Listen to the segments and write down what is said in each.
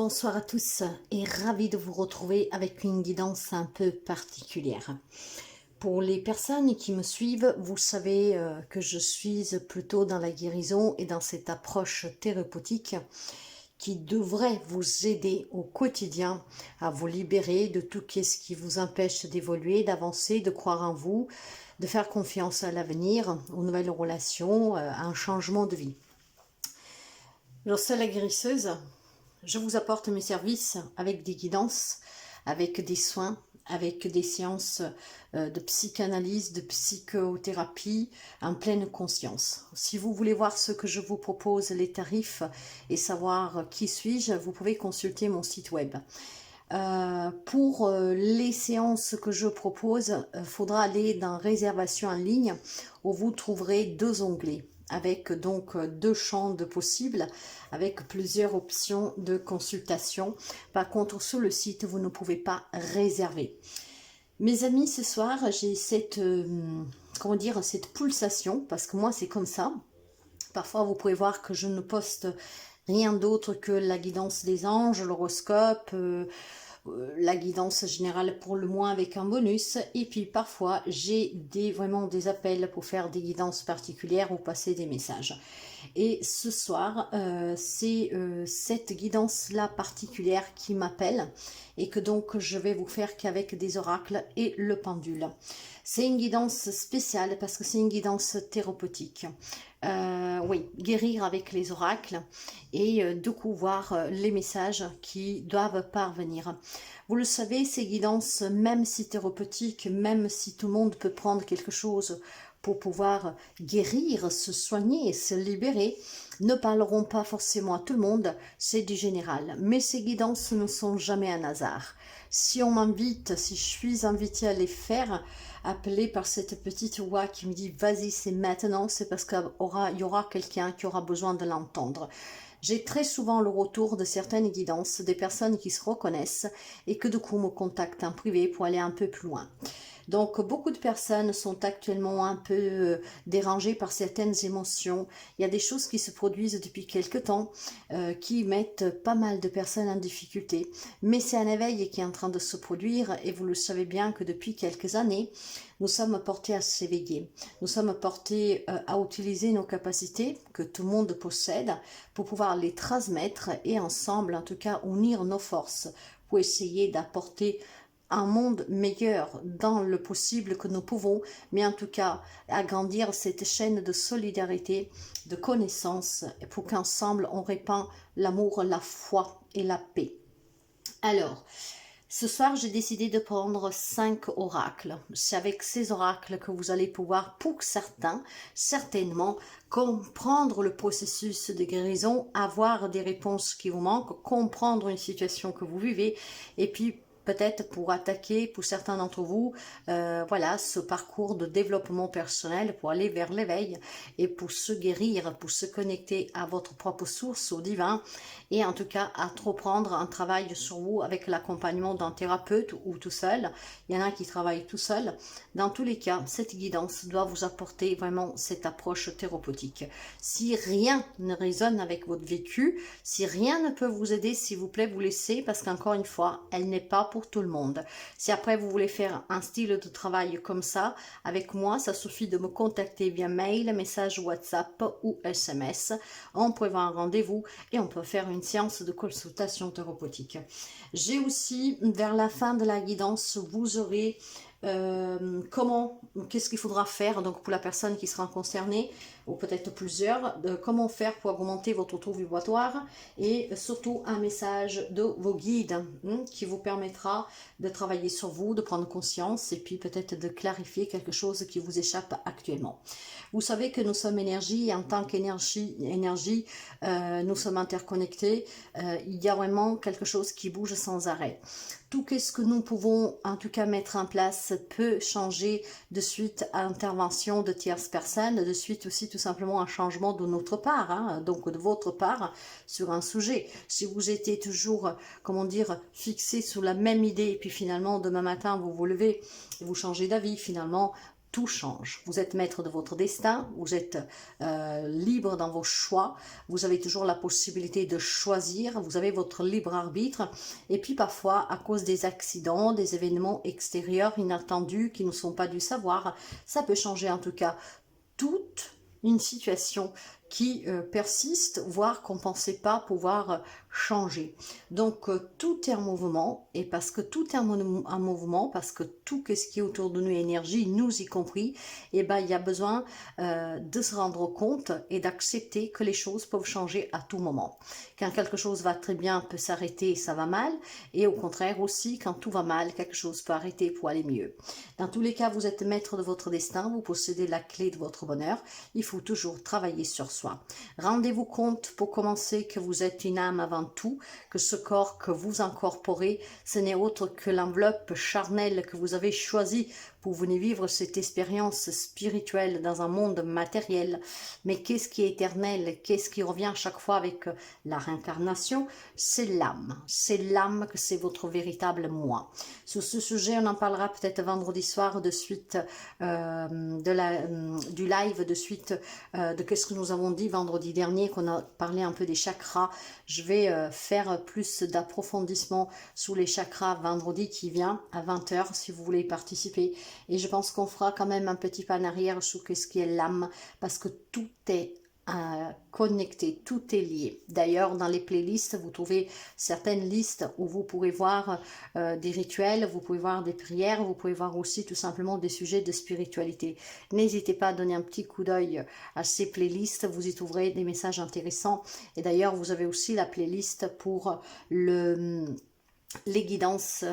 Bonsoir à tous et ravi de vous retrouver avec une guidance un peu particulière. Pour les personnes qui me suivent, vous savez que je suis plutôt dans la guérison et dans cette approche thérapeutique qui devrait vous aider au quotidien à vous libérer de tout ce qui vous empêche d'évoluer, d'avancer, de croire en vous, de faire confiance à l'avenir, aux nouvelles relations, à un changement de vie. Je suis la guérisseuse. Je vous apporte mes services avec des guidances, avec des soins, avec des séances de psychanalyse, de psychothérapie en pleine conscience. Si vous voulez voir ce que je vous propose, les tarifs et savoir qui suis-je, vous pouvez consulter mon site web. Pour les séances que je propose, il faudra aller dans réservation en ligne où vous trouverez deux onglets avec donc deux champs de possibles, avec plusieurs options de consultation. Par contre, sur le site, vous ne pouvez pas réserver. Mes amis, ce soir, j'ai cette, comment dire, cette pulsation, parce que moi, c'est comme ça. Parfois, vous pouvez voir que je ne poste rien d'autre que la guidance des anges, l'horoscope, la guidance générale pour le mois avec un bonus, et puis parfois j'ai vraiment des appels pour faire des guidances particulières ou passer des messages. Et ce soir c'est cette guidance là particulière qui m'appelle et que donc je vais vous faire qu'avec des oracles et le pendule. C'est une guidance spéciale parce que c'est une guidance thérapeutique. Oui, guérir avec les oracles et du coup voir les messages qui doivent parvenir. Vous le savez, ces guidances, même si thérapeutiques, même si tout le monde peut prendre quelque chose pour pouvoir guérir, se soigner, se libérer, ne parleront pas forcément à tout le monde, c'est du général. Mais ces guidances ne sont jamais un hasard. Si on m'invite, si je suis invitée à les faire, appelée par cette petite voix qui me dit « vas-y, c'est maintenant », c'est parce qu'il y aura quelqu'un qui aura besoin de l'entendre. J'ai très souvent le retour de certaines guidances, des personnes qui se reconnaissent et que du coup me contactent en privé pour aller un peu plus loin. Donc beaucoup de personnes sont actuellement un peu dérangées par certaines émotions. Il y a des choses qui se produisent depuis quelque temps qui mettent pas mal de personnes en difficulté. Mais c'est un éveil qui est en train de se produire et vous le savez bien que depuis quelques années, nous sommes portés à s'éveiller. Nous sommes portés à utiliser nos capacités que tout le monde possède pour pouvoir les transmettre et ensemble, en tout cas, unir nos forces pour essayer d'apporter un monde meilleur dans le possible que nous pouvons, mais en tout cas agrandir cette chaîne de solidarité, de connaissance, pour qu'ensemble on répand l'amour, la foi et la paix. Alors, ce soir, j'ai décidé de prendre 5 oracles. C'est avec ces oracles que vous allez pouvoir, pour certains, certainement, comprendre le processus de guérison, avoir des réponses qui vous manquent, comprendre une situation que vous vivez, et puis peut-être pour attaquer, pour certains d'entre vous, voilà, ce parcours de développement personnel pour aller vers l'éveil et pour se guérir, pour se connecter à votre propre source, au divin, et en tout cas à reprendre un travail sur vous avec l'accompagnement d'un thérapeute ou tout seul. Il y en a qui travaillent tout seul. Dans tous les cas, cette guidance doit vous apporter vraiment cette approche thérapeutique. Si rien ne résonne avec votre vécu, si rien ne peut vous aider, s'il vous plaît, vous laissez, parce qu'encore une fois, elle n'est pas pour tout le monde. Si après vous voulez faire un style de travail comme ça, avec moi, ça suffit de me contacter via mail, message WhatsApp ou SMS. On prévoit un rendez-vous et on peut faire une séance de consultation thérapeutique. J'ai aussi, vers la fin de la guidance, vous aurez qu'est-ce qu'il faudra faire donc pour la personne qui sera concernée ou peut-être plusieurs, comment faire pour augmenter votre taux vibratoire et surtout un message de vos guides qui vous permettra de travailler sur vous, de prendre conscience et puis peut-être de clarifier quelque chose qui vous échappe actuellement. Vous savez que nous sommes énergie et en tant qu'énergie, nous sommes interconnectés. Il y a vraiment quelque chose qui bouge sans arrêt. Tout ce que nous pouvons en tout cas mettre en place peut changer de suite à intervention de tierces personnes, de suite aussi tout simplement un changement de notre part, donc de votre part sur un sujet. Si vous étiez toujours, comment dire, fixé sur la même idée et puis finalement demain matin vous vous levez et vous changez d'avis, finalement tout change. Vous êtes maître de votre destin, vous êtes libre dans vos choix, vous avez toujours la possibilité de choisir, vous avez votre libre arbitre. Et puis parfois, à cause des accidents, des événements extérieurs inattendus qui ne sont pas du savoir, ça peut changer en tout cas toute une situation qui persiste, voire qu'on ne pensait pas pouvoir changer. Donc tout est en mouvement, et parce que tout est en mouvement, parce que tout ce qui est autour de nous est énergie, nous y compris, et ben il y a besoin de se rendre compte et d'accepter que les choses peuvent changer à tout moment. Quand quelque chose va très bien, peut s'arrêter, ça va mal, et au contraire aussi, quand tout va mal, quelque chose peut arrêter pour aller mieux. Dans tous les cas, vous êtes maître de votre destin, vous possédez la clé de votre bonheur, il faut toujours travailler sur soi. Rendez-vous compte pour commencer que vous êtes une âme avant tout, que ce corps que vous incorporez, ce n'est autre que l'enveloppe charnelle que vous avez choisie pour venir vivre cette expérience spirituelle dans un monde matériel. Mais qu'est-ce qui est éternel? Qu'est-ce qui revient à chaque fois avec la réincarnation? C'est l'âme. C'est l'âme que c'est votre véritable moi. Sur ce sujet, on en parlera peut-être vendredi soir de suite du live, de suite de qu'est-ce que nous avons dit vendredi dernier, qu'on a parlé un peu des chakras. Je vais faire plus d'approfondissement sur les chakras vendredi qui vient à 20 h si vous voulez y participer. Et je pense qu'on fera quand même un petit pas en arrière sur ce qui est l'âme, parce que tout est connecté, tout est lié. D'ailleurs, dans les playlists, vous trouvez certaines listes où vous pourrez voir des rituels, vous pouvez voir des prières, vous pouvez voir aussi tout simplement des sujets de spiritualité. N'hésitez pas à donner un petit coup d'œil à ces playlists, vous y trouverez des messages intéressants. Et d'ailleurs, vous avez aussi la playlist pour les guidances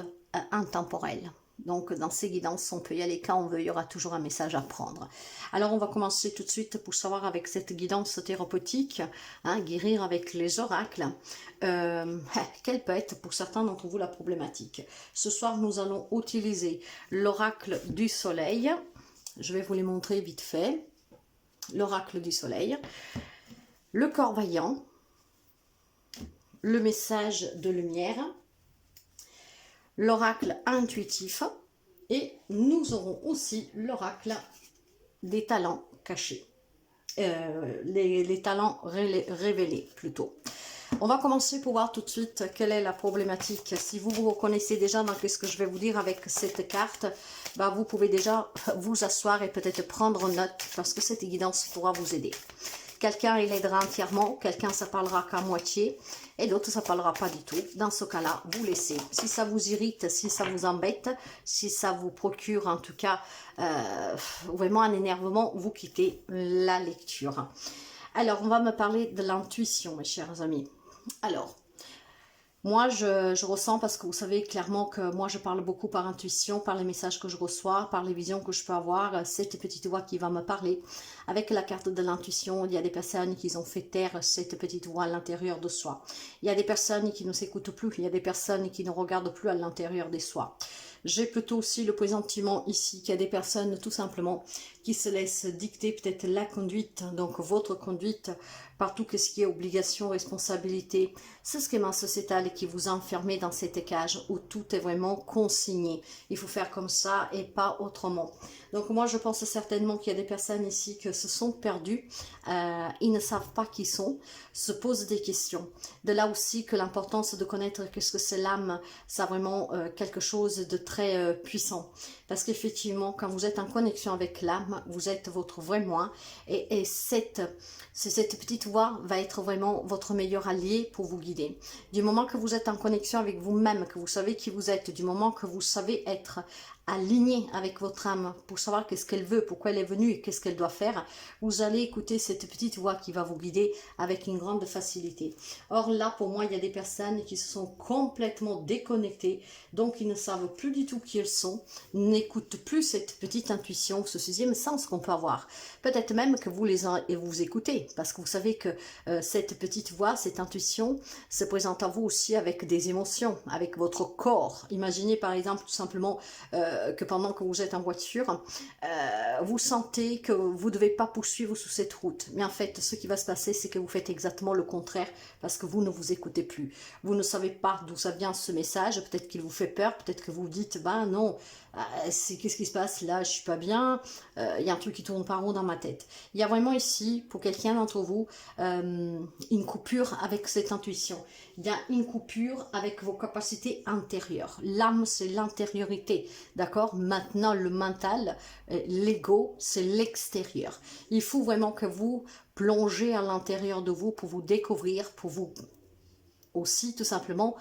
intemporelles. Donc, dans ces guidances, on peut y aller quand on veut, il y aura toujours un message à prendre. Alors, on va commencer tout de suite pour savoir avec cette guidance thérapeutique, guérir avec les oracles, quelle peut être pour certains d'entre vous la problématique. Ce soir, nous allons utiliser l'oracle du soleil. Je vais vous les montrer vite fait. L'oracle du soleil, le corps vaillant, le message de lumière, l'oracle intuitif, et nous aurons aussi l'oracle des talents cachés, les talents révélés plutôt. On va commencer pour voir tout de suite quelle est la problématique. Si vous vous reconnaissez déjà dans ce que je vais vous dire avec cette carte, bah vous pouvez déjà vous asseoir et peut-être prendre note, parce que cette guidance pourra vous aider. Quelqu'un, il aidera entièrement, quelqu'un, ça parlera qu'à moitié, et l'autre, ça parlera pas du tout. Dans ce cas-là, vous laissez. Si ça vous irrite, si ça vous embête, si ça vous procure en tout cas vraiment un énervement, vous quittez la lecture. Alors, on va me parler de l'intuition, mes chers amis. Alors, moi, je ressens, parce que vous savez clairement que moi, je parle beaucoup par intuition, par les messages que je reçois, par les visions que je peux avoir, cette petite voix qui va me parler. Avec la carte de l'intuition, il y a des personnes qui ont fait taire cette petite voix à l'intérieur de soi. Il y a des personnes qui ne s'écoutent plus, il y a des personnes qui ne regardent plus à l'intérieur de soi. J'ai plutôt aussi le présentiment ici qu'il y a des personnes tout simplement qui se laissent dicter peut-être la conduite, donc votre conduite, par tout ce qui est obligation, responsabilité, ce schéma sociétal qui vous enfermez dans cette cage où tout est vraiment consigné. Il faut faire comme ça et pas autrement. Donc moi je pense certainement qu'il y a des personnes ici qui se sont perdues, ils ne savent pas qui sont, se posent des questions. De là aussi que l'importance de connaître qu'est-ce que c'est l'âme, c'est vraiment quelque chose de très puissant. Parce qu'effectivement, quand vous êtes en connexion avec l'âme, vous êtes votre vrai moi. Et cette petite voix va être vraiment votre meilleur allié pour vous guider. Du moment que vous êtes en connexion avec vous-même, que vous savez qui vous êtes, du moment que vous savez être aligné avec votre âme pour savoir qu'est-ce qu'elle veut, pourquoi elle est venue et qu'est-ce qu'elle doit faire, vous allez écouter cette petite voix qui va vous guider avec une grande facilité. Or là, pour moi, il y a des personnes qui se sont complètement déconnectées, donc ils ne savent plus du tout qui elles sont, n'écoutent plus cette petite intuition, ce sixième sens qu'on peut avoir. Peut-être même que vous écoutez, parce que vous savez que cette petite voix, cette intuition, se présente à vous aussi avec des émotions, avec votre corps. Imaginez par exemple tout simplement que pendant que vous êtes en voiture, vous sentez que vous ne devez pas poursuivre sur cette route. Mais en fait, ce qui va se passer, c'est que vous faites exactement le contraire, parce que vous ne vous écoutez plus. Vous ne savez pas d'où ça vient ce message, peut-être qu'il vous fait peur, peut-être que vous dites, ben non, qu'est-ce qui se passe là, je suis pas bien, il y a un truc qui tourne pas rond dans ma tête. Il y a vraiment ici, pour quelqu'un d'entre vous, une coupure avec cette intuition. Il y a une coupure avec vos capacités intérieures. L'âme, c'est l'intériorité, d'accord? Maintenant, le mental, l'ego, c'est l'extérieur. Il faut vraiment que vous plongez à l'intérieur de vous pour vous découvrir, pour vous aussi tout simplement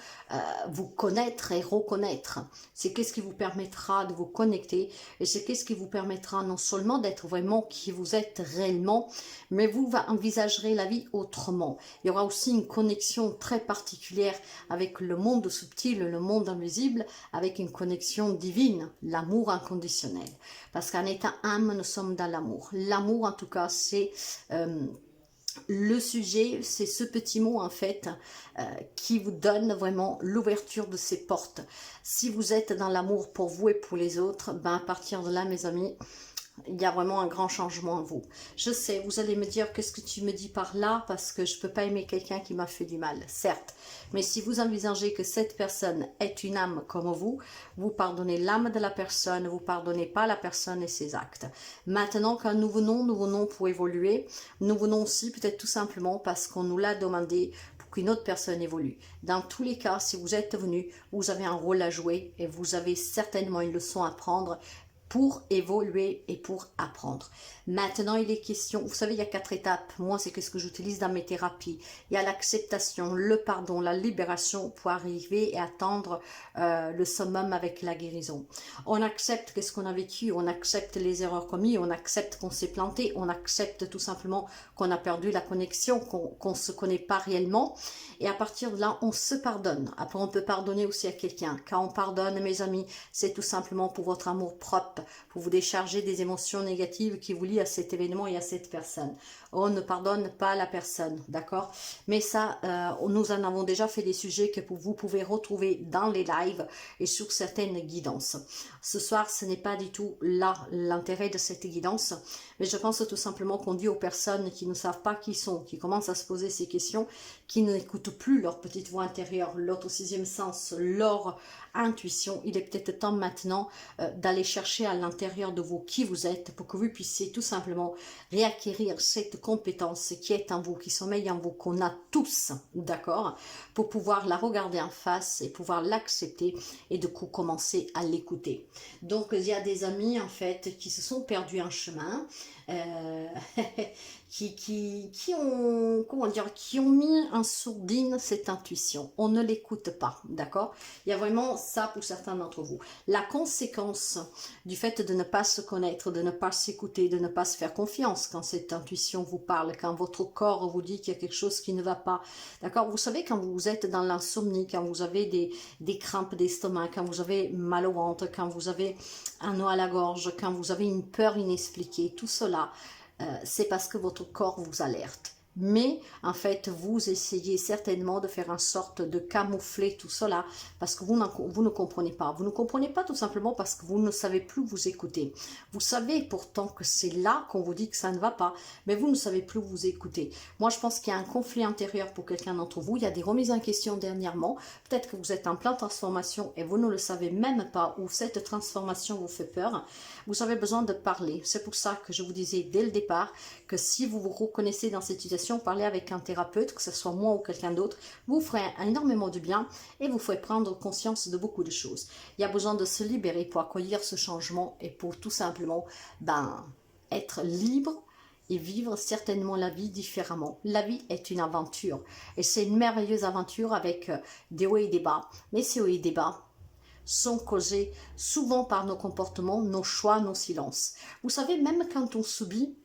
vous connaître et reconnaître. C'est qu'est-ce qui vous permettra de vous connecter et c'est qu'est-ce qui vous permettra non seulement d'être vraiment qui vous êtes réellement, mais vous envisagerez la vie autrement. Il y aura aussi une connexion très particulière avec le monde subtil, le monde invisible, avec une connexion divine, l'amour inconditionnel. Parce qu'en état âme, nous sommes dans l'amour. L'amour en tout cas, c'est... le sujet, c'est ce petit mot en fait qui vous donne vraiment l'ouverture de ces portes. Si vous êtes dans l'amour pour vous et pour les autres, ben à partir de là mes amis, il y a vraiment un grand changement en vous. Je sais, vous allez me dire, qu'est-ce que tu me dis par là? Parce que je ne peux pas aimer quelqu'un qui m'a fait du mal, certes. Mais si vous envisagez que cette personne est une âme comme vous, vous pardonnez l'âme de la personne, vous pardonnez pas la personne et ses actes. Maintenant, quand nous venons pour évoluer, nous venons aussi peut-être tout simplement parce qu'on nous l'a demandé pour qu'une autre personne évolue. Dans tous les cas, si vous êtes venu, vous avez un rôle à jouer et vous avez certainement une leçon à prendre pour évoluer et pour apprendre. Maintenant, il est question, vous savez, il y a 4 étapes. Moi, c'est ce que j'utilise dans mes thérapies. Il y a l'acceptation, le pardon, la libération pour arriver et atteindre le summum avec la guérison. On accepte qu'est-ce qu'on a vécu, on accepte les erreurs commises, on accepte qu'on s'est planté, on accepte tout simplement qu'on a perdu la connexion, qu'on ne se connaît pas réellement. Et à partir de là, on se pardonne. Après, on peut pardonner aussi à quelqu'un. Quand on pardonne, mes amis, c'est tout simplement pour votre amour propre, pour vous décharger des émotions négatives qui vous lient à cet événement et à cette personne. On ne pardonne pas la personne, d'accord? Mais ça, nous en avons déjà fait des sujets que vous pouvez retrouver dans les lives et sur certaines guidances. Ce soir, ce n'est pas du tout là l'intérêt de cette guidance, mais je pense tout simplement qu'on dit aux personnes qui ne savent pas qui sont, qui commencent à se poser ces questions, qui n'écoutent plus leur petite voix intérieure, l'autre sixième sens, leur intuition. Il est peut-être temps maintenant d'aller chercher à l'intérieur de vous qui vous êtes pour que vous puissiez tout simplement réacquérir cette compétence qui est en vous, qui sommeille en vous, qu'on a tous, d'accord, pour pouvoir la regarder en face et pouvoir l'accepter et de coup commencer à l'écouter. Donc il y a des amis en fait qui se sont perdus en chemin, qui ont, comment dire, qui ont mis en sourdine cette intuition. On ne l'écoute pas, d'accord? Il y a vraiment ça pour certains d'entre vous. La conséquence du fait de ne pas se connaître, de ne pas s'écouter, de ne pas se faire confiance quand cette intuition vous parle, quand votre corps vous dit qu'il y a quelque chose qui ne va pas, d'accord? Vous savez, quand vous êtes dans l'insomnie, quand vous avez des crampes d'estomac, quand vous avez mal au ventre, quand vous avez un nœud à la gorge, quand vous avez une peur inexpliquée, tout cela, c'est parce que votre corps vous alerte. Mais en fait, vous essayez certainement de faire en sorte de camoufler tout cela parce que vous ne comprenez pas. Vous ne comprenez pas tout simplement parce que vous ne savez plus vous écouter. Vous savez pourtant que c'est là qu'on vous dit que ça ne va pas, mais vous ne savez plus vous écouter. Moi, je pense qu'il y a un conflit intérieur pour quelqu'un d'entre vous. Il y a des remises en question dernièrement. Peut-être que vous êtes en pleine transformation et vous ne le savez même pas, ou cette transformation vous fait peur. Vous avez besoin de parler. C'est pour ça que je vous disais dès le départ que si vous vous reconnaissez dans cette situation, parler avec un thérapeute, que ce soit moi ou quelqu'un d'autre, vous ferez énormément de bien et vous ferez prendre conscience de beaucoup de choses. Il y a besoin de se libérer pour accueillir ce changement et pour tout simplement être libre et vivre certainement la vie différemment. La vie est une aventure et c'est une merveilleuse aventure avec des hauts et des bas. Mais ces hauts et des bas sont causés souvent par nos comportements, nos choix, nos silences. Vous savez, même quand on subit,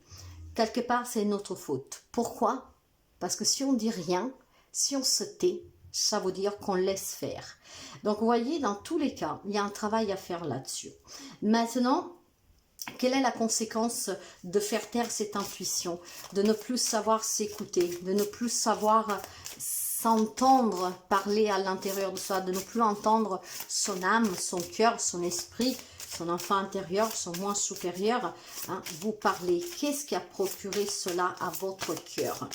quelque part, c'est notre faute. Pourquoi? Parce que si on dit rien, si on se tait, ça veut dire qu'on laisse faire. Donc, vous voyez, dans tous les cas, il y a un travail à faire là-dessus. Maintenant, quelle est la conséquence de faire taire cette intuition, de ne plus savoir s'écouter, de ne plus savoir s'entendre parler à l'intérieur de soi, de ne plus entendre son âme, son cœur, son esprit, son enfant intérieur, son moi supérieur, vous parler. Qu'est-ce qui a procuré cela à votre cœur?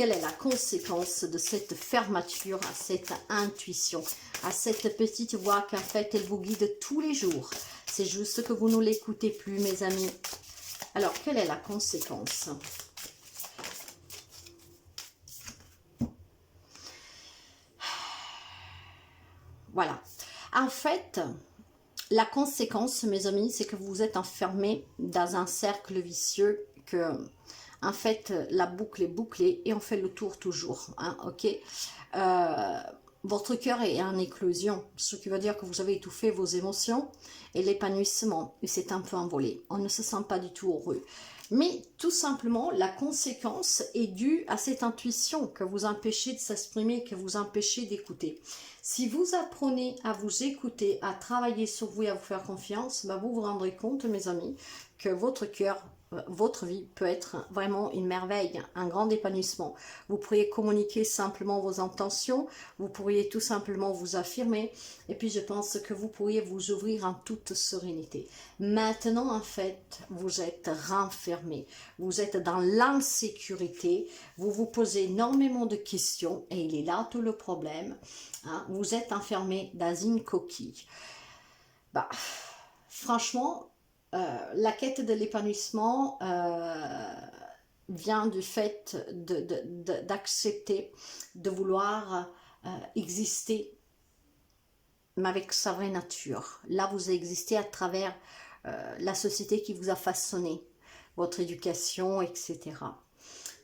quelle est la conséquence de cette fermeture à cette intuition, à cette petite voix qu'en fait elle vous guide tous les jours. C'est juste que vous ne l'écoutez plus, mes amis. Alors, quelle est la conséquence? Voilà. En fait, la conséquence, mes amis, c'est que vous êtes enfermés dans un cercle vicieux que, en fait, la boucle est bouclée et on fait le tour toujours. Hein, ok. Votre cœur est en éclosion, ce qui veut dire que vous avez étouffé vos émotions et l'épanouissement, et c'est un peu envolé. On ne se sent pas du tout heureux. Mais tout simplement, la conséquence est due à cette intuition que vous empêchez de s'exprimer, que vous empêchez d'écouter. Si vous apprenez à vous écouter, à travailler sur vous et à vous faire confiance, ben vous vous rendrez compte, mes amis, que votre cœur, votre vie peut être vraiment une merveille, un grand épanouissement. Vous pourriez communiquer simplement vos intentions, vous pourriez tout simplement vous affirmer, et puis je pense que vous pourriez vous ouvrir en toute sérénité. Maintenant, en fait, vous êtes renfermé, vous êtes dans l'insécurité, vous vous posez énormément de questions, et il est là tout le problème, hein, vous êtes enfermé dans une coquille. Bah, franchement, la quête de l'épanouissement vient du fait d'accepter, de vouloir exister, mais avec sa vraie nature. Là, vous existez à travers la société qui vous a façonné, votre éducation, etc.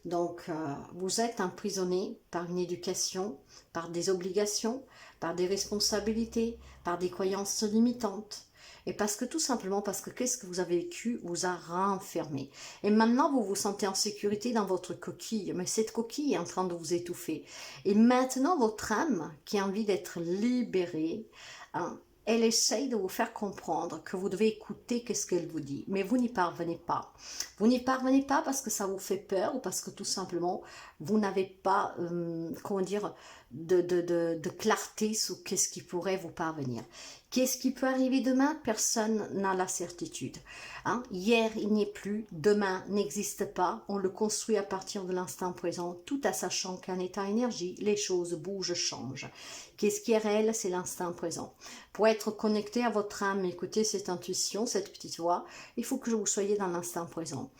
Donc, vous êtes emprisonné par une éducation, par des obligations, par des responsabilités, par des croyances limitantes. Et parce que tout simplement, parce que qu'est-ce que vous avez vécu vous a renfermé. Et maintenant, vous vous sentez en sécurité dans votre coquille. Mais cette coquille est en train de vous étouffer. Et maintenant, votre âme, qui a envie d'être libérée, hein, elle essaye de vous faire comprendre que vous devez écouter qu'est-ce qu'elle vous dit. Mais vous n'y parvenez pas. Vous n'y parvenez pas parce que ça vous fait peur ou parce que tout simplement, vous n'avez pas, comment dire, de clarté sur qu'est-ce qui pourrait vous parvenir. Qu'est-ce qui peut arriver demain? Personne n'a la certitude. Hein? Hier, il n'y est plus. Demain n'existe pas. On le construit à partir de l'instant présent, tout en sachant qu'en état énergie, les choses bougent, changent. Qu'est-ce qui est réel? C'est l'instant présent. Pour être connecté à votre âme, écouter cette intuition, cette petite voix, il faut que vous soyez dans l'instant présent.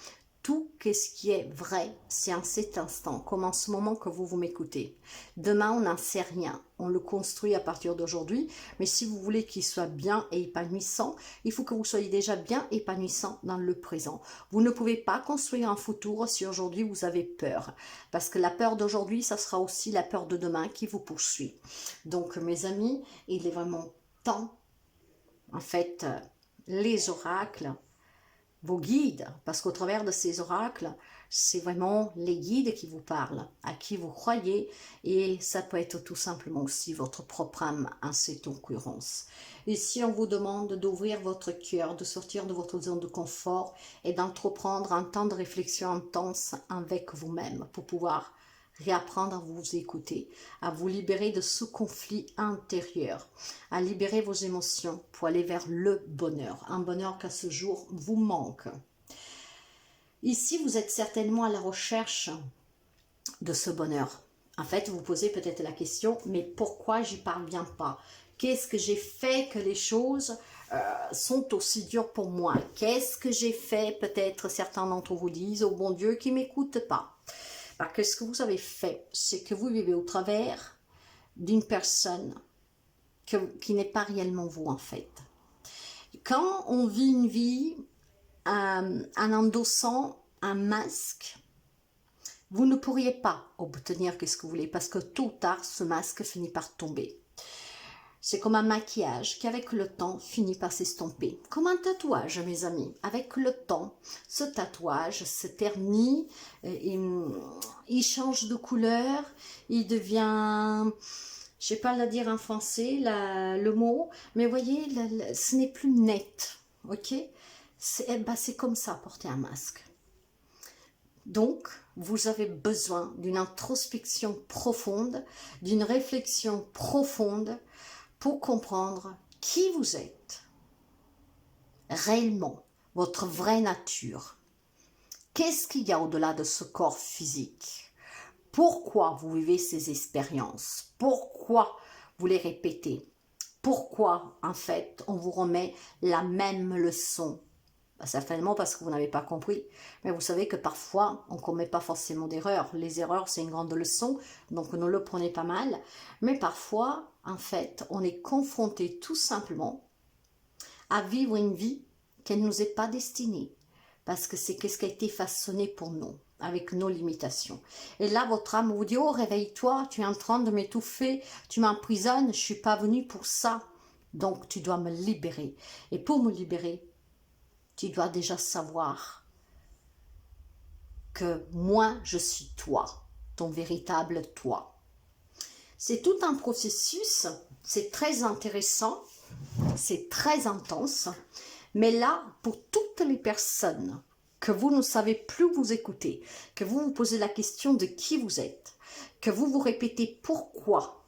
Tout ce qui est vrai, c'est en cet instant, comme en ce moment que vous m'écoutez. Demain, on n'en sait rien. On le construit à partir d'aujourd'hui. Mais si vous voulez qu'il soit bien et épanouissant, il faut que vous soyez déjà bien épanouissant dans le présent. Vous ne pouvez pas construire un futur si aujourd'hui vous avez peur. Parce que la peur d'aujourd'hui, ça sera aussi la peur de demain qui vous poursuit. Donc, mes amis, il est vraiment temps, en fait, les oracles, vos guides, parce qu'au travers de ces oracles, c'est vraiment les guides qui vous parlent, à qui vous croyez, et ça peut être tout simplement aussi votre propre âme en cette occurrence. Et si on vous demande d'ouvrir votre cœur, de sortir de votre zone de confort et d'entreprendre un temps de réflexion intense avec vous-même pour pouvoir réapprendre à vous écouter, à vous libérer de ce conflit intérieur, à libérer vos émotions pour aller vers le bonheur, un bonheur qu'à ce jour vous manque. Ici, vous êtes certainement à la recherche de ce bonheur. En fait, vous posez peut-être la question, mais pourquoi j'y parviens pas? Qu'est-ce que j'ai fait que les choses sont aussi dures pour moi? Qu'est-ce que j'ai fait? Peut-être certains d'entre vous disent, oh bon Dieu, qui m'écoute pas. Alors, qu'est-ce que vous avez fait? C'est que vous vivez au travers d'une personne qui n'est pas réellement vous, en fait. Quand on vit une vie en endossant un masque, vous ne pourriez pas obtenir ce que vous voulez, parce que tôt ou tard, ce masque finit par tomber. C'est comme un maquillage qui, avec le temps, finit par s'estomper. Comme un tatouage, mes amis. Avec le temps, ce tatouage se ternit, il change de couleur, il devient, je ne sais pas la dire en français, le mot, mais vous voyez, ce n'est plus net, ok? C'est comme ça, porter un masque. Donc, vous avez besoin d'une introspection profonde, d'une réflexion profonde, pour comprendre qui vous êtes réellement, votre vraie nature. Qu'est-ce qu'il y a au-delà de ce corps physique? pourquoi vous vivez ces expériences, pourquoi vous les répétez, pourquoi en fait on vous remet la même leçon. Certainement parce que vous n'avez pas compris, mais vous savez que parfois on ne commet pas forcément d'erreurs. Les erreurs, c'est une grande leçon, donc ne le prenez pas mal. Mais parfois, en fait, on est confronté tout simplement à vivre une vie qui ne nous est pas destinée, parce que c'est ce qui a été façonné pour nous, avec nos limitations. Et là, votre âme vous dit, oh, réveille-toi, tu es en train de m'étouffer, tu m'emprisonnes, je ne suis pas venu pour ça, donc tu dois me libérer. Et pour me libérer, tu dois déjà savoir que moi, je suis toi, ton véritable toi. C'est tout un processus, c'est très intéressant, c'est très intense, mais là, pour toutes les personnes que vous ne savez plus vous écouter, que vous vous posez la question de qui vous êtes, que vous vous répétez pourquoi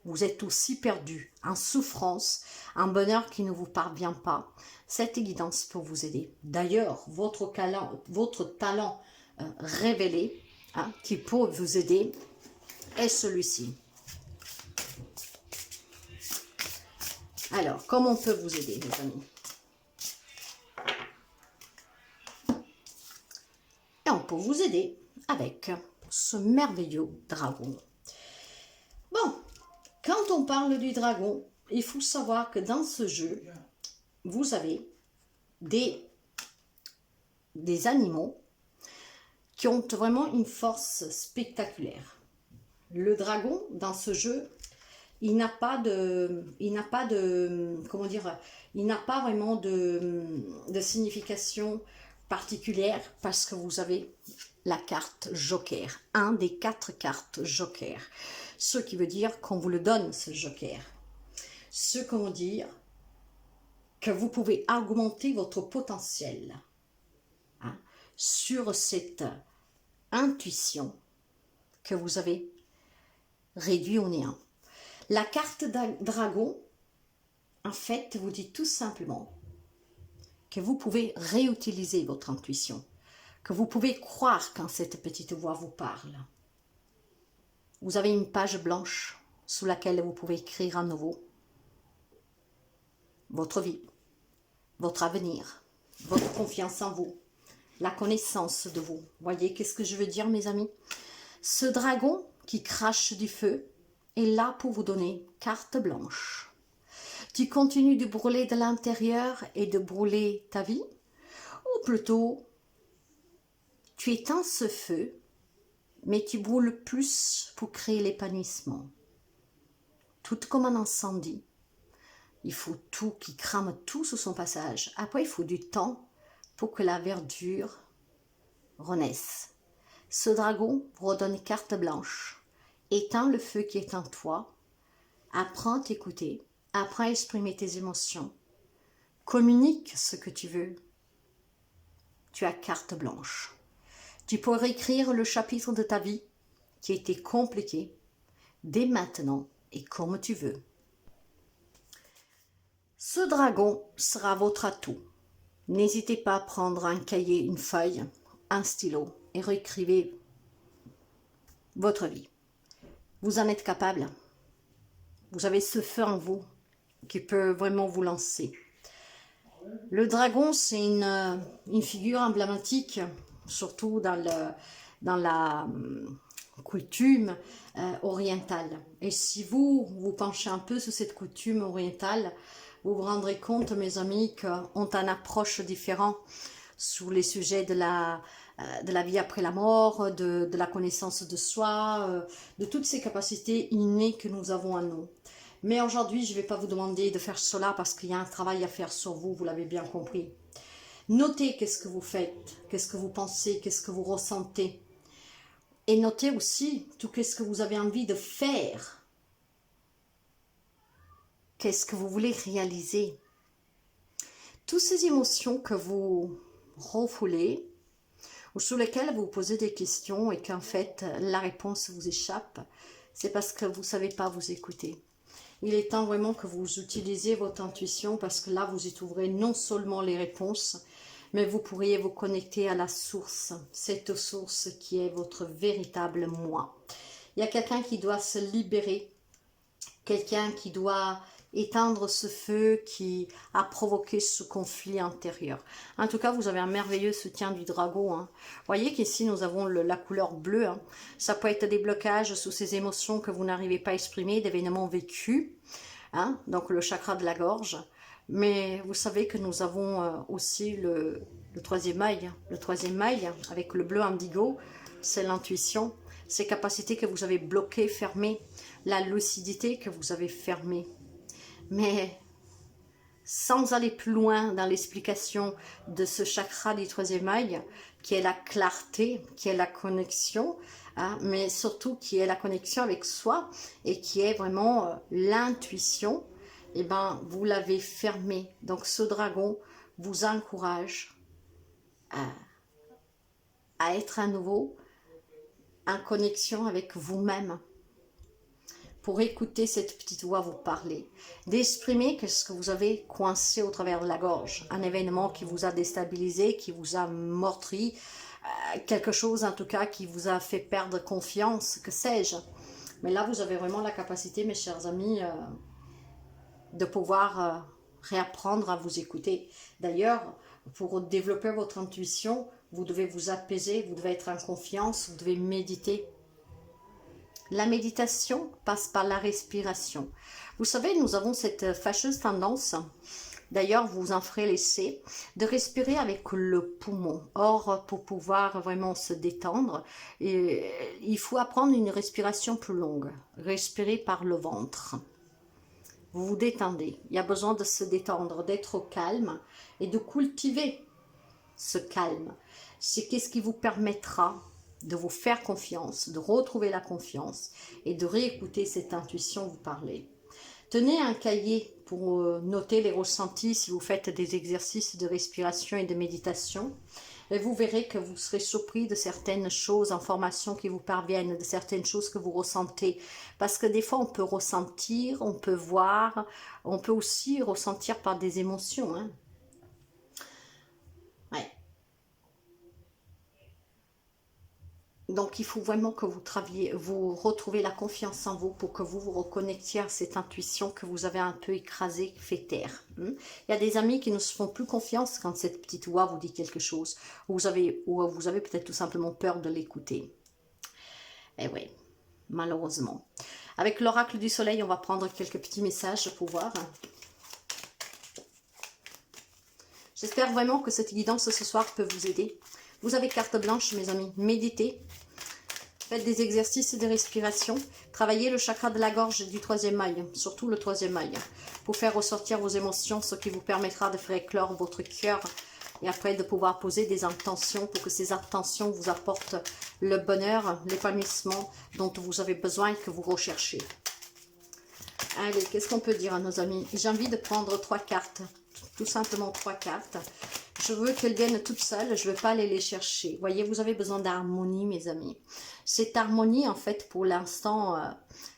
vous êtes aussi perdu, en souffrance, un bonheur qui ne vous parvient pas, cette guidance peut vous aider. D'ailleurs, votre talent révélé, qui peut vous aider, est celui-ci. Alors, comment on peut vous aider, mes amis? Et on peut vous aider avec ce merveilleux dragon. Bon, quand on parle du dragon, il faut savoir que dans ce jeu, vous avez des animaux qui ont vraiment une force spectaculaire. Le dragon, dans ce jeu, il n'a pas vraiment de signification particulière parce que vous avez la carte Joker, un des 4 cartes Joker. Ce qui veut dire qu'on vous le donne, ce Joker. Ce qui veut dire que vous pouvez augmenter votre potentiel sur cette intuition que vous avez réduit au néant. La carte dragon, en fait, vous dit tout simplement que vous pouvez réutiliser votre intuition, que vous pouvez croire quand cette petite voix vous parle. Vous avez une page blanche sous laquelle vous pouvez écrire à nouveau votre vie, votre avenir, votre confiance en vous, la connaissance de vous. Voyez, qu'est-ce que je veux dire, mes amis? Ce dragon qui crache du feu est là pour vous donner carte blanche. Tu continues de brûler de l'intérieur et de brûler ta vie, ou plutôt, tu éteins ce feu, mais tu brûles plus pour créer l'épanouissement. Tout comme un incendie, il faut tout qui crame tout sur son passage. Après, il faut du temps pour que la verdure renaisse. Ce dragon vous redonne carte blanche. Éteins le feu qui est en toi. Apprends à t'écouter. Apprends à exprimer tes émotions. Communique ce que tu veux. Tu as carte blanche. Tu peux réécrire le chapitre de ta vie qui a été compliqué dès maintenant et comme tu veux. Ce dragon sera votre atout. N'hésitez pas à prendre un cahier, une feuille, un stylo et réécrivez votre vie. Vous en êtes capable. Vous avez ce feu en vous qui peut vraiment vous lancer. Le dragon, c'est une figure emblématique, surtout dans la coutume orientale. Et si vous penchez un peu sur cette coutume orientale, vous vous rendrez compte, mes amis, qu'on a une approche différente sur les sujets de la vie après la mort, de la connaissance de soi, de toutes ces capacités innées que nous avons en nous. Mais aujourd'hui, je ne vais pas vous demander de faire cela parce qu'il y a un travail à faire sur vous, vous l'avez bien compris. Notez qu'est-ce que vous faites, qu'est-ce que vous pensez, qu'est-ce que vous ressentez. Et notez aussi tout qu'est-ce que vous avez envie de faire. Qu'est-ce que vous voulez réaliser. Toutes ces émotions que vous refoulez, ou sur lesquelles vous posez des questions et qu'en fait la réponse vous échappe, c'est parce que vous ne savez pas vous écouter. Il est temps vraiment que vous utilisiez votre intuition parce que là vous y trouverez non seulement les réponses, mais vous pourriez vous connecter à la source, cette source qui est votre véritable moi. Il y a quelqu'un qui doit se libérer, quelqu'un qui doit éteindre ce feu qui a provoqué ce conflit intérieur. En tout cas, vous avez un merveilleux soutien du dragon. Hein. Vous voyez qu'ici, nous avons la couleur bleue. Hein. Ça peut être des blocages sous ces émotions que vous n'arrivez pas à exprimer, d'événements vécus. Hein. Donc, le chakra de la gorge. Mais vous savez que nous avons aussi le troisième œil. Le troisième œil, avec le bleu indigo, c'est l'intuition. Ces capacités que vous avez bloquées, fermées. La lucidité que vous avez fermée. Mais sans aller plus loin dans l'explication de ce chakra du troisième œil, qui est la clarté, qui est la connexion, hein, mais surtout qui est la connexion avec soi et qui est vraiment l'intuition, et ben vous l'avez fermé. Donc ce dragon vous encourage à être à nouveau en connexion avec vous-même, pour écouter cette petite voix vous parler, d'exprimer ce que vous avez coincé au travers de la gorge, un événement qui vous a déstabilisé, qui vous a meurtri, quelque chose en tout cas qui vous a fait perdre confiance, que sais-je. Mais là, vous avez vraiment la capacité, mes chers amis, de pouvoir réapprendre à vous écouter. D'ailleurs, pour développer votre intuition, vous devez vous apaiser, vous devez être en confiance, vous devez méditer. La méditation passe par la respiration. Vous savez, nous avons cette fâcheuse tendance, d'ailleurs vous en ferez l'essai, de respirer avec le poumon. Or, pour pouvoir vraiment se détendre, il faut apprendre une respiration plus longue. Respirer par le ventre. Vous vous détendez. Il y a besoin de se détendre, d'être au calme et de cultiver ce calme. C'est qu'est-ce qui vous permettra de vous faire confiance, de retrouver la confiance et de réécouter cette intuition vous parler. Tenez un cahier pour noter les ressentis si vous faites des exercices de respiration et de méditation. Et vous verrez que vous serez surpris de certaines choses, informations qui vous parviennent, de certaines choses que vous ressentez. Parce que des fois, on peut ressentir, on peut voir, on peut aussi ressentir par des émotions. Hein. Ouais. Donc, il faut vraiment que vous travailliez, vous retrouvez la confiance en vous pour que vous vous reconnectiez à cette intuition que vous avez un peu écrasée, fait taire. Il y a des amis qui ne se font plus confiance quand cette petite voix vous dit quelque chose, ou vous avez peut-être tout simplement peur de l'écouter. Eh oui, malheureusement. Avec l'oracle du soleil, on va prendre quelques petits messages pour voir. J'espère vraiment que cette guidance ce soir peut vous aider. Vous avez carte blanche, mes amis. Méditez. Faites des exercices de respiration. Travaillez le chakra de la gorge et du troisième œil, surtout le troisième œil, pour faire ressortir vos émotions, ce qui vous permettra de faire éclore votre cœur et après de pouvoir poser des intentions pour que ces intentions vous apportent le bonheur, l'épanouissement dont vous avez besoin et que vous recherchez. Allez, qu'est-ce qu'on peut dire à nos amis? J'ai envie de prendre 3 cartes, tout simplement 3 cartes. Je veux qu'elles viennent toutes seules, je ne veux pas aller les chercher. Vous voyez, vous avez besoin d'harmonie, mes amis. Cette harmonie, en fait, pour l'instant,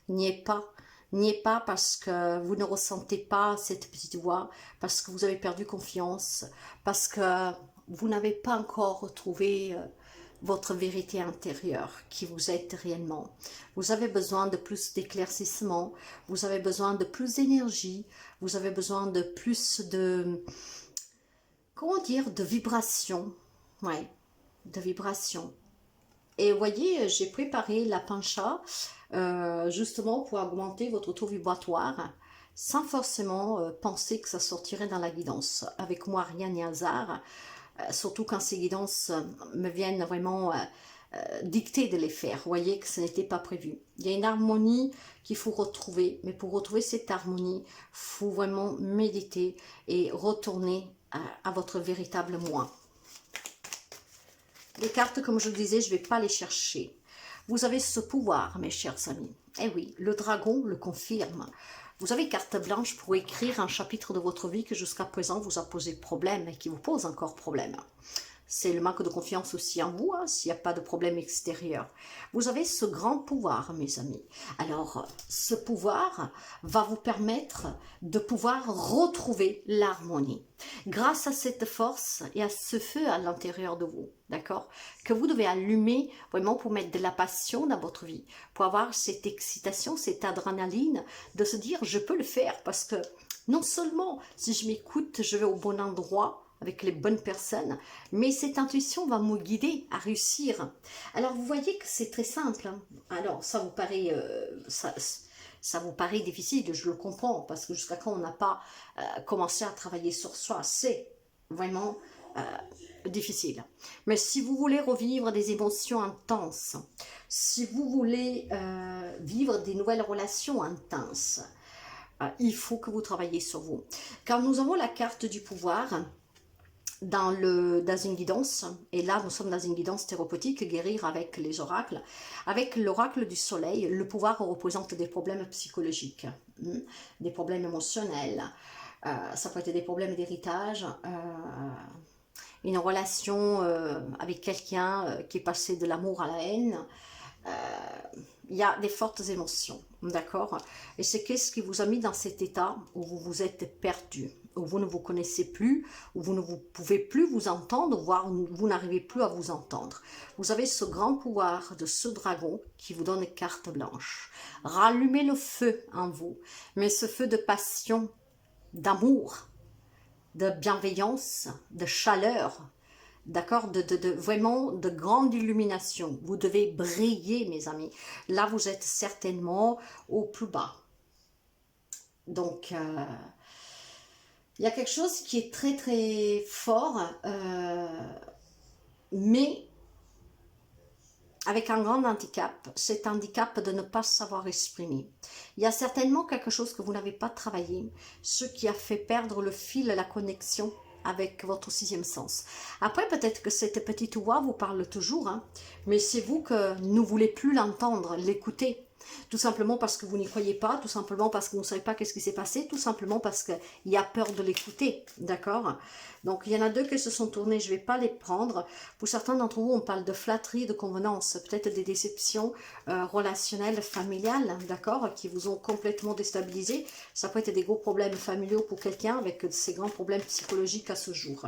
n'y est pas. N'y est pas parce que vous ne ressentez pas cette petite voix, parce que vous avez perdu confiance, parce que vous n'avez pas encore retrouvé votre vérité intérieure, qui vous êtes réellement. Vous avez besoin de plus d'éclaircissement, vous avez besoin de plus d'énergie, vous avez besoin de plus de... comment dire, de vibration. Ouais, de vibration. Et vous voyez, j'ai préparé la pancha justement pour augmenter votre taux vibratoire sans forcément penser que ça sortirait dans la guidance. Avec moi, rien n'est hasard, surtout quand ces guidances me viennent vraiment dicter de les faire. Vous voyez que ce n'était pas prévu. Il y a une harmonie qu'il faut retrouver, mais pour retrouver cette harmonie, il faut vraiment méditer et retourner à votre véritable moi. Les cartes, comme je le disais, je ne vais pas les chercher. Vous avez ce pouvoir, mes chers amis. Eh oui, le dragon le confirme. Vous avez carte blanche pour écrire un chapitre de votre vie que jusqu'à présent vous a posé problème et qui vous pose encore problème. c'est le manque de confiance aussi en vous, hein, s'il n'y a pas de problème extérieur. Vous avez ce grand pouvoir, mes amis. Alors, ce pouvoir va vous permettre de pouvoir retrouver l'harmonie. Grâce à cette force et à ce feu à l'intérieur de vous, d'accord, que vous devez allumer vraiment pour mettre de la passion dans votre vie, pour avoir cette excitation, cette adrénaline, de se dire je peux le faire parce que non seulement si je m'écoute, je vais au bon endroit, avec les bonnes personnes, mais cette intuition va me guider à réussir. Alors vous voyez que c'est très simple, hein. Alors ça vous paraît, ça vous paraît difficile, je le comprends, parce que jusqu'à quand on n'a pas commencé à travailler sur soi, c'est vraiment difficile. Mais si vous voulez revivre des émotions intenses, si vous voulez vivre des nouvelles relations intenses, il faut que vous travaillez sur vous. Car nous avons la carte du pouvoir dans une guidance, et là nous sommes dans une guidance thérapeutique, guérir avec les oracles. Avec l'oracle du soleil, le pouvoir représente des problèmes psychologiques, des problèmes émotionnels, ça peut être des problèmes d'héritage, une relation avec quelqu'un qui est passé de l'amour à la haine. Il y a des fortes émotions, d'accord? Et c'est qu'est-ce qui vous a mis dans cet état où vous vous êtes perdu, où vous ne vous connaissez plus, où vous ne pouvez plus vous entendre, voire vous n'arrivez plus à vous entendre. Vous avez ce grand pouvoir de ce dragon qui vous donne carte blanche. Rallumez le feu en vous, mais ce feu de passion, d'amour, de bienveillance, de chaleur, d'accord, vraiment de grande illumination. Vous devez briller, mes amis. Là, vous êtes certainement au plus bas. Donc, il y a quelque chose qui est très, très fort, mais avec un grand handicap, cet handicap de ne pas savoir exprimer. Il y a certainement quelque chose que vous n'avez pas travaillé, ce qui a fait perdre le fil, la connexion avec votre sixième sens. Après, peut-être que cette petite voix vous parle toujours, hein, mais c'est vous que ne voulez plus l'entendre, l'écouter. Tout simplement parce que vous n'y croyez pas, tout simplement parce que vous ne savez pas qu'est-ce qui s'est passé, tout simplement parce qu'il y a peur de l'écouter, d'accord? Donc, il y en a deux qui se sont tournés, je ne vais pas les prendre. Pour certains d'entre vous, on parle de flatterie, de convenance, peut-être des déceptions relationnelles, familiales, d'accord, qui vous ont complètement déstabilisé. Ça peut être des gros problèmes familiaux pour quelqu'un avec ces grands problèmes psychologiques à ce jour.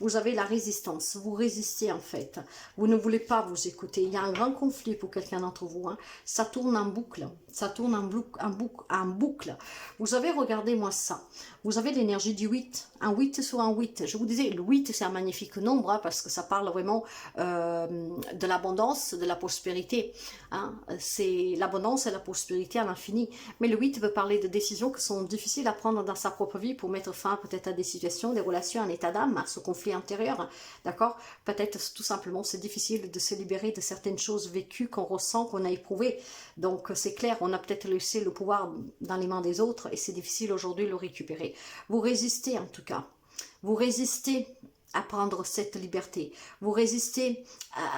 Vous avez la résistance, vous résistez en fait. Vous ne voulez pas vous écouter. Il y a un grand conflit pour quelqu'un d'entre vous, hein. Ça tourne en boucle, ça tourne en boucle. Vous avez, regardez-moi ça. Vous avez l'énergie du 8, un 8 sur un 8. Je vous disais, le 8 c'est un magnifique nombre, hein, parce que ça parle vraiment de l'abondance, de la prospérité. Hein. C'est l'abondance et la prospérité à l'infini. Mais le 8 veut parler de décisions qui sont difficiles à prendre dans sa propre vie pour mettre fin peut-être à des situations, des relations, un état d'âme, à ce conflit intérieur. D'accord? Peut-être tout simplement c'est difficile de se libérer de certaines choses vécues qu'on ressent, qu'on a éprouvées. Donc c'est clair, on a peut-être laissé le pouvoir dans les mains des autres et c'est difficile aujourd'hui de le récupérer. Vous résistez en tout cas. Vous résistez à prendre cette liberté. Vous résistez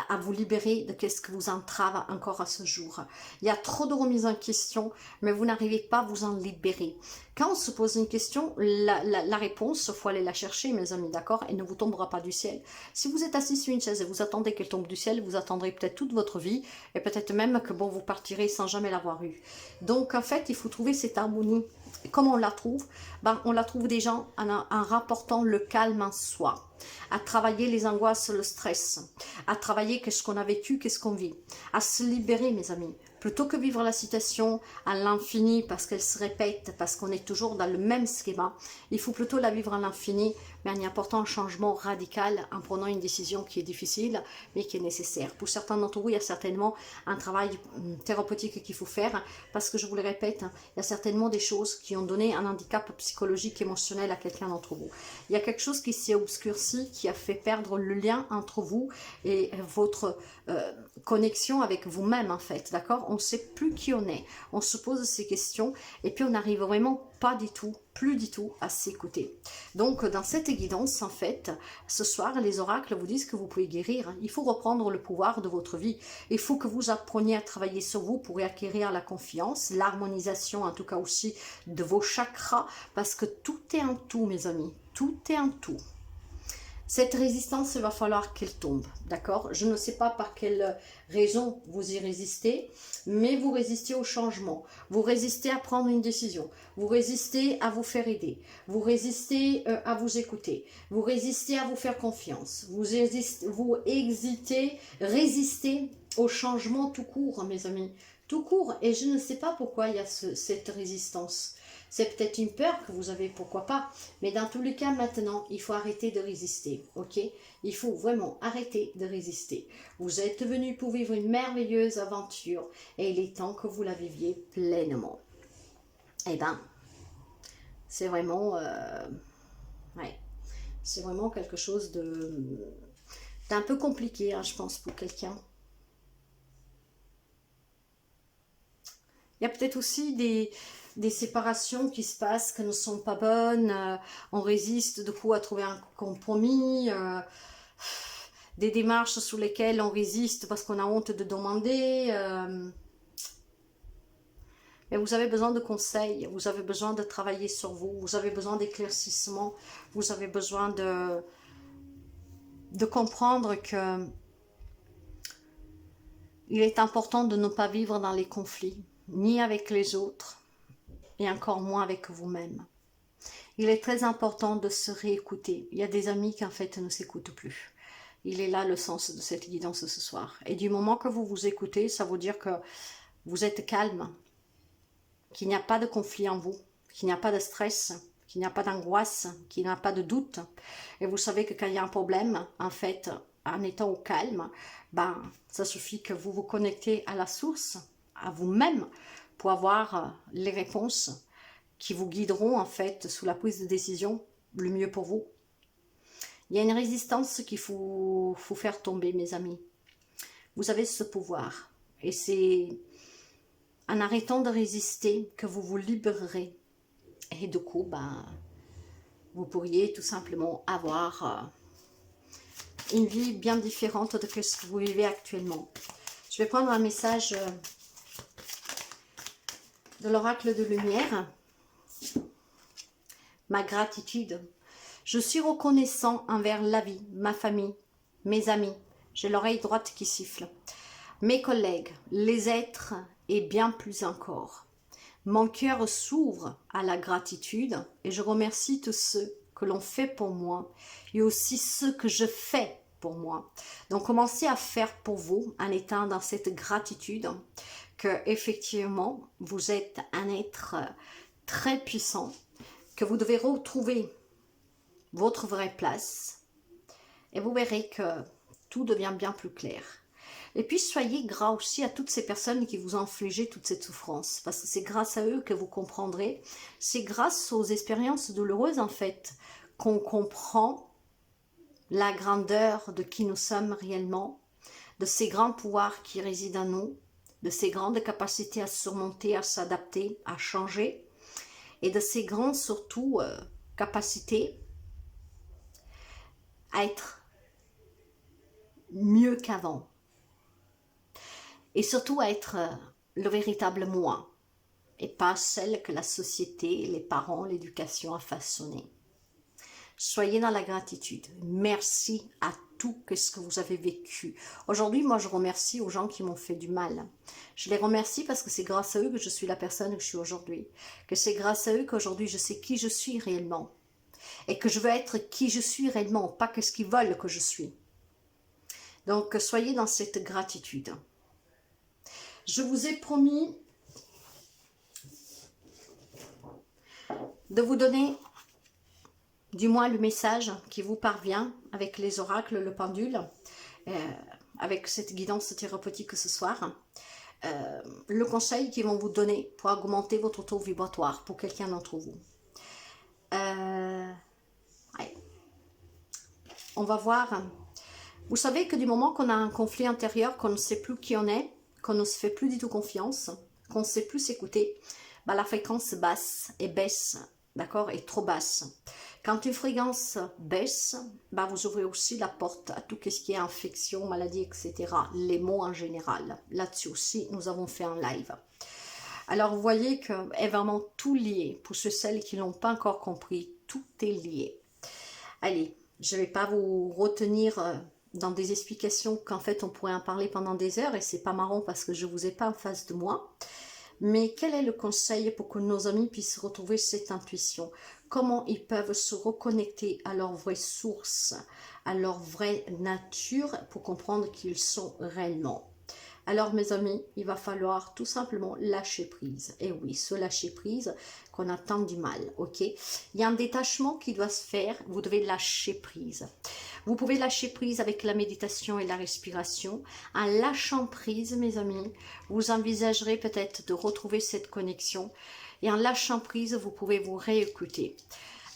à vous libérer de ce que vous entrave encore à ce jour. Il y a trop de remises en question, mais vous n'arrivez pas à vous en libérer. Quand on se pose une question, la réponse, il faut aller la chercher, mes amis, d'accord? Elle ne vous tombera pas du ciel. Si vous êtes assis sur une chaise et vous attendez qu'elle tombe du ciel, vous attendrez peut-être toute votre vie, et peut-être même que bon, vous partirez sans jamais l'avoir eu. Donc, en fait, il faut trouver cette harmonie. Et comment on la trouve? Ben, on la trouve déjà en rapportant le calme en soi, à travailler les angoisses, le stress, à travailler qu'est-ce qu'on a vécu, qu'est-ce qu'on vit, à se libérer, mes amis. Plutôt que vivre la situation à l'infini parce qu'elle se répète, parce qu'on est toujours dans le même schéma, il faut plutôt la vivre à l'infini, mais en y apportant un changement radical, en prenant une décision qui est difficile, mais qui est nécessaire. Pour certains d'entre vous, il y a certainement un travail thérapeutique qu'il faut faire, parce que je vous le répète, il y a certainement des choses qui ont donné un handicap psychologique, émotionnel à quelqu'un d'entre vous. Il y a quelque chose qui s'est obscurci, qui a fait perdre le lien entre vous et votre connexion avec vous-même, en fait, d'accord? On ne sait plus qui on est, on se pose ces questions, et puis on n'arrive vraiment pas du tout, plus du tout à s'écouter. Donc dans cette guidance, en fait, ce soir, les oracles vous disent que vous pouvez guérir. Il faut reprendre le pouvoir de votre vie. Il faut que vous appreniez à travailler sur vous pour acquérir la confiance, l'harmonisation, en tout cas aussi, de vos chakras, parce que tout est un tout, mes amis. Tout est un tout. Cette résistance, il va falloir qu'elle tombe, d'accord? Je ne sais pas par quelle raison vous y résistez, mais vous résistez au changement, vous résistez à prendre une décision, vous résistez à vous faire aider, vous résistez à vous écouter, vous résistez à vous faire confiance, résistez au changement tout court, mes amis, tout court. Et je ne sais pas pourquoi il y a cette résistance. C'est peut-être une peur que vous avez, pourquoi pas. Mais dans tous les cas, maintenant, il faut arrêter de résister, ok? Il faut vraiment arrêter de résister. Vous êtes venu pour vivre une merveilleuse aventure et il est temps que vous la viviez pleinement. Eh ben, c'est vraiment... ouais, c'est vraiment quelque chose d'un peu compliqué, hein, je pense, pour quelqu'un. Il y a peut-être aussi des séparations qui se passent, qui ne sont pas bonnes, on résiste du coup à trouver un compromis, des démarches sur lesquelles on résiste parce qu'on a honte de demander. Mais vous avez besoin de conseils, vous avez besoin de travailler sur vous, vous avez besoin d'éclaircissement, vous avez besoin de comprendre que il est important de ne pas vivre dans les conflits, ni avec les autres, et encore moins avec vous-même. Il est très important de se réécouter. Il y a des amis qui en fait ne s'écoutent plus. Il est là le sens de cette guidance ce soir. Et du moment que vous vous écoutez, ça veut dire que vous êtes calme, qu'il n'y a pas de conflit en vous, qu'il n'y a pas de stress, qu'il n'y a pas d'angoisse, qu'il n'y a pas de doute. Et vous savez que quand il y a un problème, en fait, en étant au calme, ben, ça suffit que vous vous connectez à la source, à vous-même, pour avoir les réponses qui vous guideront en fait sous la prise de décision le mieux pour vous. Il y a une résistance qu'il faut faire tomber, mes amis. Vous avez ce pouvoir et c'est en arrêtant de résister que vous vous libérerez et du coup ben, vous pourriez tout simplement avoir une vie bien différente de ce que vous vivez actuellement. Je vais prendre un message de l'oracle de lumière. Ma gratitude. Je suis reconnaissant envers la vie, ma famille, mes amis. J'ai l'oreille droite qui siffle. Mes collègues, les êtres et bien plus encore. Mon cœur s'ouvre à la gratitude et je remercie tous ceux que l'on fait pour moi et aussi ceux que je fais pour moi. Donc commencez à faire pour vous en étant dans cette gratitude que effectivement vous êtes un être très puissant, que vous devez retrouver votre vraie place et vous verrez que tout devient bien plus clair. Et puis soyez gras aussi à toutes ces personnes qui vous ont infligé toute cette souffrance, parce que c'est grâce à eux que vous comprendrez, c'est grâce aux expériences douloureuses en fait qu'on comprend la grandeur de qui nous sommes réellement, de ces grands pouvoirs qui résident en nous, de ces grandes capacités à surmonter, à s'adapter, à changer, et de ces grandes surtout capacités à être mieux qu'avant. Et surtout à être le véritable moi, et pas celle que la société, les parents, l'éducation a façonné. Soyez dans la gratitude. Merci à tout ce que vous avez vécu. Aujourd'hui, moi, je remercie aux gens qui m'ont fait du mal. Je les remercie parce que c'est grâce à eux que je suis la personne que je suis aujourd'hui. Que c'est grâce à eux qu'aujourd'hui, je sais qui je suis réellement. Et que je veux être qui je suis réellement, pas que ce qu'ils veulent que je suis. Donc, soyez dans cette gratitude. Je vous ai promis de vous donner du moins le message qui vous parvient avec les oracles, le pendule, avec cette guidance thérapeutique ce soir. Le conseil qu'ils vont vous donner pour augmenter votre taux vibratoire pour quelqu'un d'entre vous. Ouais. On va voir. Vous savez que du moment qu'on a un conflit intérieur, qu'on ne sait plus qui on est, qu'on ne se fait plus du tout confiance, qu'on ne sait plus s'écouter, bah, la fréquence basse et baisse, d'accord, est trop basse. Quand une fréquence baisse, bah, vous ouvrez aussi la porte à tout ce qui est infection, maladie, etc. Les mots en général. Là-dessus aussi, nous avons fait un live. Alors, vous voyez que est vraiment tout lié. Pour ceux et celles qui ne l'ont pas encore compris, tout est lié. Allez, Je ne vais pas vous retenir dans des explications qu'en fait on pourrait en parler pendant des heures et c'est pas marrant parce que je vous ai pas en face de moi. Mais quel est le conseil pour que nos amis puissent retrouver cette intuition? Comment ils peuvent se reconnecter à leur vraie source, à leur vraie nature pour comprendre qui ils sont réellement? Alors mes amis, il va falloir tout simplement lâcher prise. Et oui, ce lâcher prise qu'on a tant du mal, ok? Il y a un détachement qui doit se faire, vous devez lâcher prise. Vous pouvez lâcher prise avec la méditation et la respiration. En lâchant prise, mes amis, vous envisagerez peut-être de retrouver cette connexion. Et en lâchant prise, vous pouvez vous réécouter.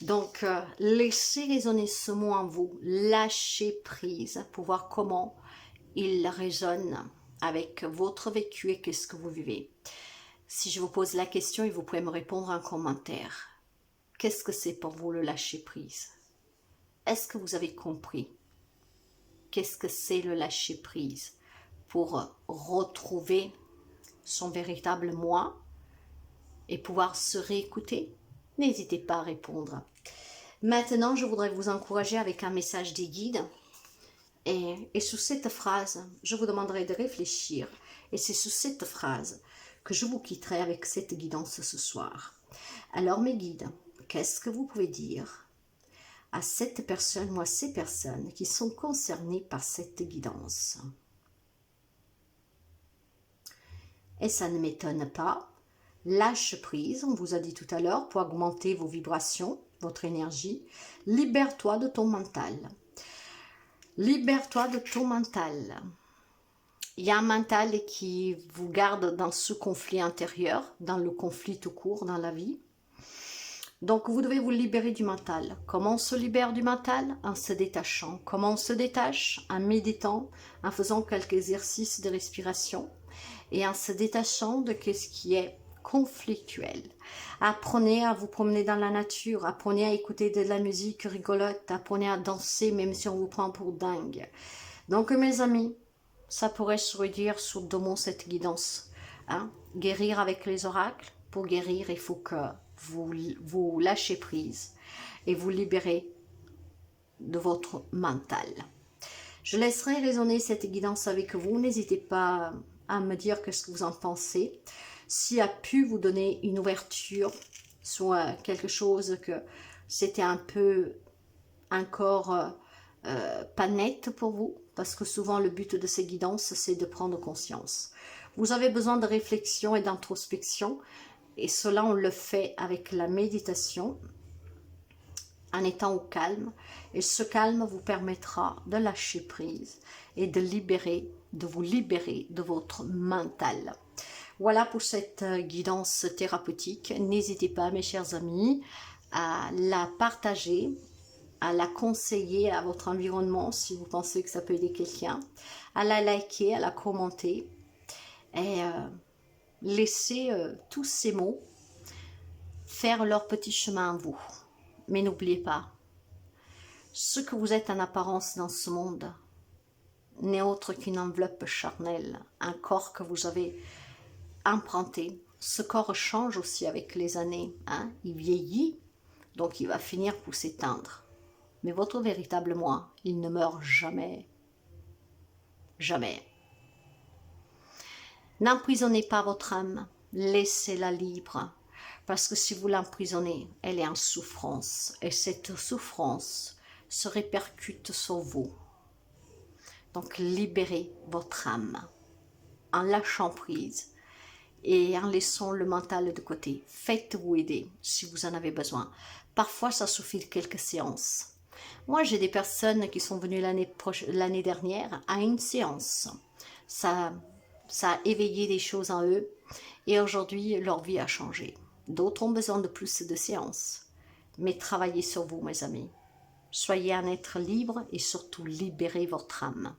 Donc, laissez résonner ce mot en vous, lâcher prise, pour voir comment il résonne avec votre vécu et qu'est-ce que vous vivez. Si je vous pose la question et vous pouvez me répondre en commentaire, qu'est-ce que c'est pour vous le lâcher prise? Est-ce que vous avez compris qu'est-ce que c'est le lâcher prise pour retrouver son véritable moi et pouvoir se réécouter? N'hésitez pas à répondre. Maintenant, je voudrais vous encourager avec un message des guides. Et sous cette phrase, je vous demanderai de réfléchir. Et c'est sous cette phrase que je vous quitterai avec cette guidance ce soir. Alors mes guides, qu'est-ce que vous pouvez dire à cette personne ou à ces personnes qui sont concernées par cette guidance? Et ça ne m'étonne pas. Lâche prise, on vous a dit tout à l'heure, pour augmenter vos vibrations, votre énergie. Libère-toi de ton mental. Libère-toi de ton mental. Il y a un mental qui vous garde dans ce conflit intérieur, dans le conflit tout court dans la vie. Donc vous devez vous libérer du mental. Comment on se libère du mental? En se détachant. Comment on se détache? En méditant, en faisant quelques exercices de respiration et en se détachant de ce qui est conflictuel. Apprenez à vous promener dans la nature, apprenez à écouter de la musique rigolote, apprenez à danser même si on vous prend pour dingue. Donc mes amis, ça pourrait se redire sous deux mots cette guidance. Hein? Guérir avec les oracles. Pour guérir, il faut que vous lâchez prise et vous libérez de votre mental. Je laisserai résonner cette guidance avec vous. N'hésitez pas à me dire ce que vous en pensez. S'il a pu vous donner une ouverture sur quelque chose que c'était un peu encore pas net pour vous, parce que souvent le but de ces guidances, c'est de prendre conscience. Vous avez besoin de réflexion et d'introspection, et cela on le fait avec la méditation, en étant au calme, et ce calme vous permettra de lâcher prise et de vous libérer de votre mental. Voilà pour cette guidance thérapeutique. N'hésitez pas, mes chers amis, à la partager, à la conseiller à votre environnement si vous pensez que ça peut aider quelqu'un, à la liker, à la commenter et laisser tous ces mots faire leur petit chemin en vous. Mais n'oubliez pas, ce que vous êtes en apparence dans ce monde n'est autre qu'une enveloppe charnelle, un corps que vous avez emprunté. Ce corps change aussi avec les années, hein? Il vieillit, donc il va finir pour s'éteindre. Mais votre véritable moi, il ne meurt jamais. Jamais. N'emprisonnez pas votre âme, laissez-la libre. Parce que si vous l'emprisonnez, elle est en souffrance. Et cette souffrance se répercute sur vous. Donc libérez votre âme en lâchant prise et en laissant le mental de côté. Faites-vous aider si vous en avez besoin. Parfois, ça suffit de quelques séances. Moi, j'ai des personnes qui sont venues l'année dernière à une séance. Ça a éveillé des choses en eux et aujourd'hui, leur vie a changé. D'autres ont besoin de plus de séances. Mais travaillez sur vous, mes amis. Soyez un être libre et surtout libérez votre âme.